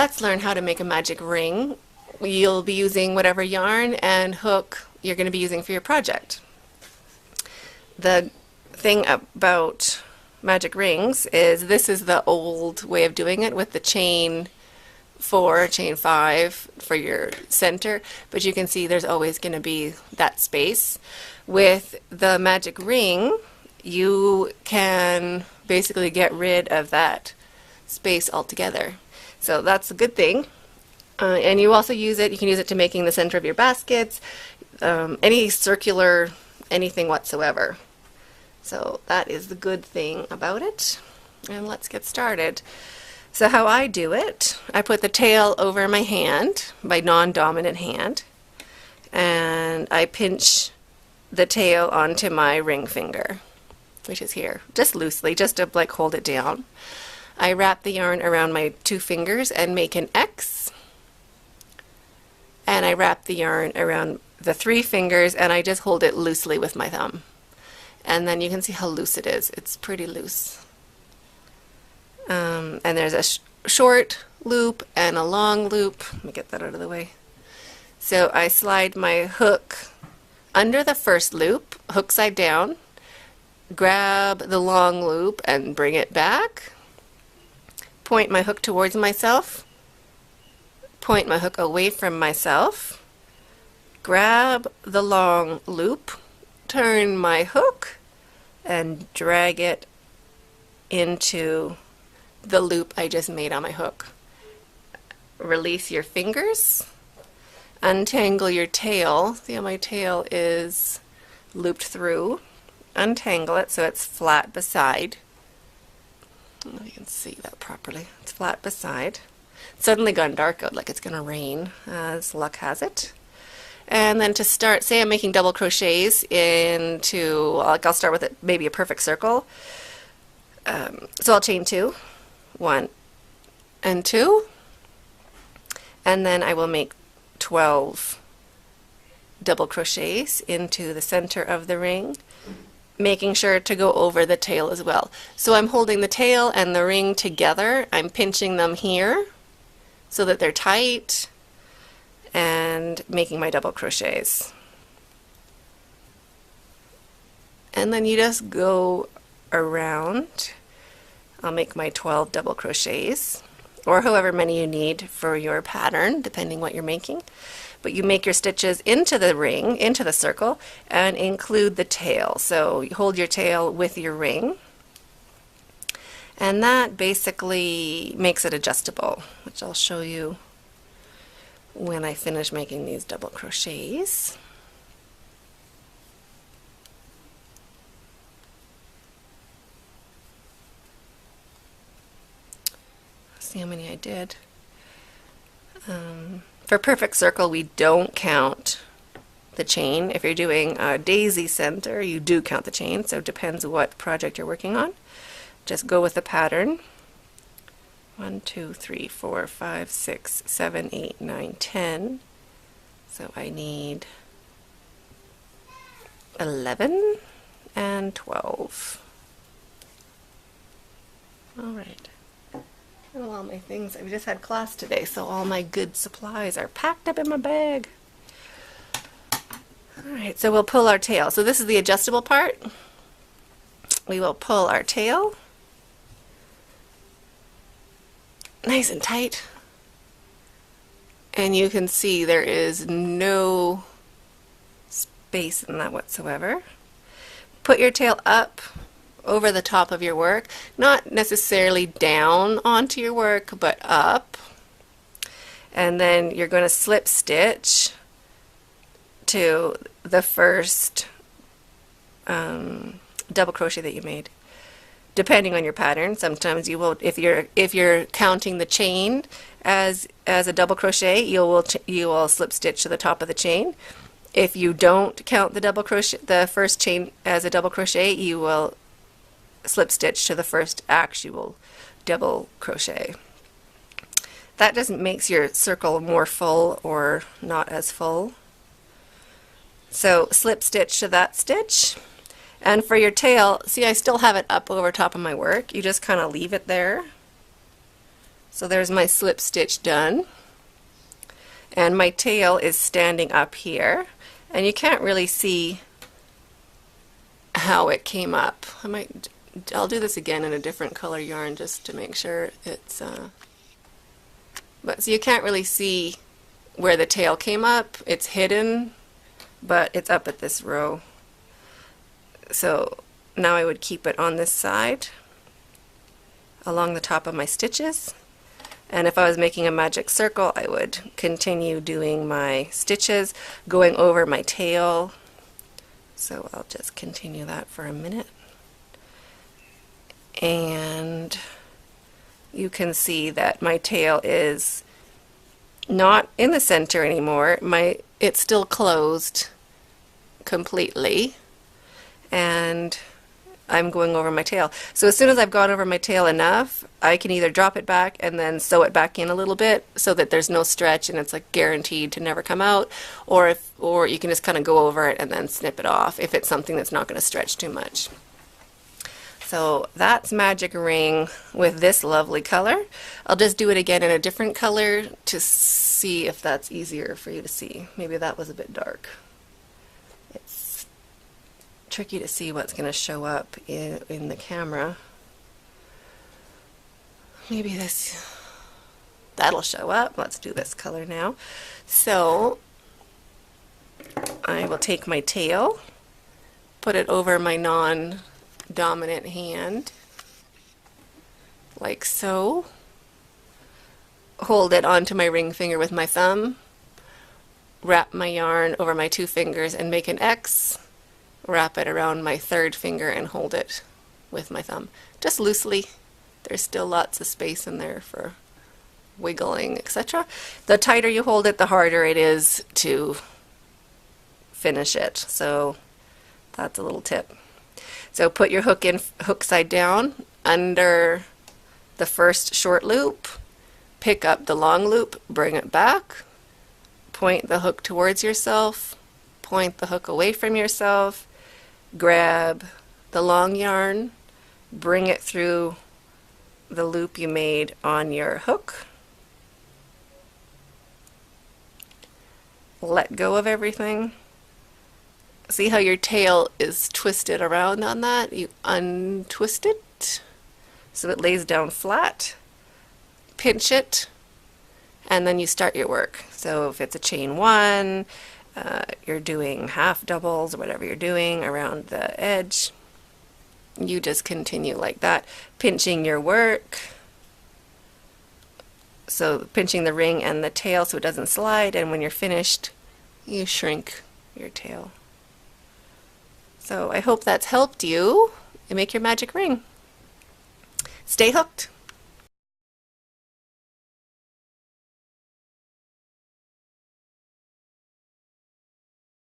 let's learn how to make a magic ring. You'll be using whatever yarn and hook you're going to be using for your project. The thing about magic rings is this is the old way of doing it with the chain 4, chain 5 for your center, but you can see there's always going to be that space. With the magic ring, you can basically get rid of that space altogether. So that's a good thing. And you also use it, you can use it to making the center of your baskets, any circular, anything whatsoever. So that is the good thing about it. And let's get started. So how I do it, I put the tail over my hand, my non-dominant hand, and I pinch the tail onto my ring finger, which is here, just loosely, just to like hold it down. I wrap the yarn around my 2 fingers and make an X, and I wrap the yarn around the 3 fingers and I just hold it loosely with my thumb. And then you can see how loose it is. It's pretty loose. And there's a short loop and a long loop. Let me get that out of the way. So I slide my hook under the first loop, hook side down, grab the long loop and bring it back, point my hook towards myself, point my hook away from myself, grab the long loop, turn my hook, and drag it into the loop I just made on my hook. Release your fingers, untangle your tail. See how my tail is looped through. Untangle it so it's flat beside. I don't know if you can see that properly. It's flat beside. It's suddenly gone dark out like it's going to rain, as luck has it. And then to start, say I'm making double crochets into, like I'll start with it, maybe a perfect circle. So I'll chain 2, 1 and 2, and then I will make 12 double crochets into the center of the ring, making sure to go over the tail as well. So I'm holding the tail and the ring together. I'm pinching them here so that they're tight and making my double crochets. And then you just go around. I'll make my 12 double crochets, or however many you need for your pattern, depending what you're making. But you make your stitches into the ring, into the circle, and include the tail. So you hold your tail with your ring, and that basically makes it adjustable, which I'll show you when I finish making these double crochets. See how many I did. For perfect circle, we don't count the chain. If you're doing a daisy center, you do count the chain, so it depends what project you're working on. Just go with the pattern. 1, 2, 3, 4, 5, 6, 7, 8, 9, 10. So I need 11 and 12. All right. And all my things, I just had class today, so all my good supplies are packed up in my bag. Alright, so we'll pull our tail. So this is the adjustable part. We will pull our tail nice and tight. And you can see there is no space in that whatsoever. Put your tail up over the top of your work, not necessarily down onto your work, but up. And then you're going to slip stitch to the first double crochet that you made. Depending on your pattern, sometimes you will, if you're counting the chain as a double crochet, you will slip stitch to the top of the chain. If you don't count the double crochet, the first chain as a double crochet, you will slip stitch to the first actual double crochet. That just makes your circle more full or not as full. So slip stitch to that stitch. And for your tail, see I still have it up over top of my work. You just kind of leave it there So there's my slip stitch done. And my tail is standing up here. And you can't really see how it came up. I'll do this again in a different color yarn just to make sure it's, but so you can't really see where the tail came up. It's hidden, but it's up at this row. So now I would keep it on this side along the top of my stitches. And if I was making a magic circle, I would continue doing my stitches, going over my tail. So I'll just continue that for a minute. And you can see that my tail is not in the center anymore. It's still closed completely, and I'm going over my tail. So as soon as I've gone over my tail enough, I can either drop it back and then sew it back in a little bit so that there's no stretch and it's like guaranteed to never come out, or you can just kind of go over it and then snip it off if it's something that's not going to stretch too much. So that's Magic Ring with this lovely color. I'll just do it again in a different color to see if that's easier for you to see. Maybe that was a bit dark. It's tricky to see what's going to show up in the camera. Maybe that'll show up. Let's do this color now. So I will take my tail, put it over my non-dominant hand, like so. Hold it onto my ring finger with my thumb, wrap my yarn over my two fingers and make an X, wrap it around my third finger and hold it with my thumb. Just loosely. There's still lots of space in there for wiggling, etc. The tighter you hold it, the harder it is to finish it. So that's a little tip. So put your hook in hook side down under the first short loop, pick up the long loop, bring it back, point the hook towards yourself, point the hook away from yourself, grab the long yarn, bring it through the loop you made on your hook, let go of everything. See how your tail is twisted around on that? You untwist it so it lays down flat, pinch it, and then you start your work. So if it's a chain one, you're doing half doubles or whatever you're doing around the edge, you just continue like that, pinching your work. So pinching the ring and the tail so it doesn't slide, and when you're finished, you shrink your tail. So I hope that's helped you and make your magic ring. Stay hooked.